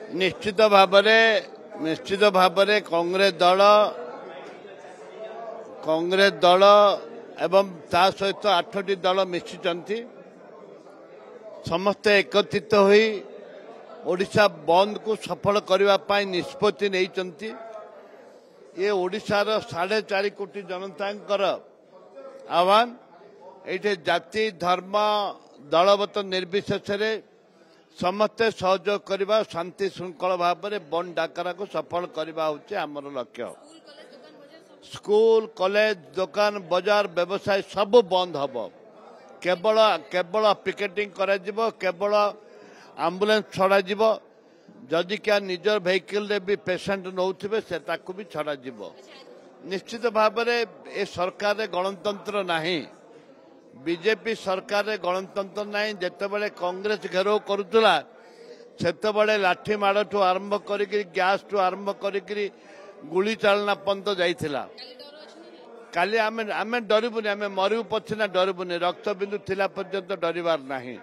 निश्चित भाव कांग्रेस दल एवं ता सहित 8टी दल मिशिचंती समस्ते एकत्रित होई ओडिशा बंद को सफल करने निष्पत्ति नहीं। ये ओडिशार 4.5 कोटी जनतांकर आह्वान ये जाति धर्म दलगत निर्विशेष समस्ते सहयोग करने शांति श्रृंखला भाव में बंद डाकरा को सफल करने होचे आमर लक्ष्य। स्कूल कॉलेज दुकान बाजार व्यवसाय सब बंद हब केवल केवल पिकेटिंग करा जिवो केवल एम्बुलेंस छड़ा जिवो जदि क्या निजर वेहिकल रे भी पेशेंट नौथिबे से ताकू भी छड़ा जिवो। निश्चित भाव में ए सरकार रे गणतंत्र नाही बीजेपी सरकार रे गणतंत्र नाही। जेतेबेले कांग्रेस घेराव करुतला सेतेबेले लाठी माड़ ठू आरंभ करिकरी गैस ठू आरंभ करिकरी गुली चालना पंत जाइथिला। काली आमे डरबुनी आमे मरु पछिना डरबुनी रक्त बिंदु थिला पर्यंत डरिबार नाही।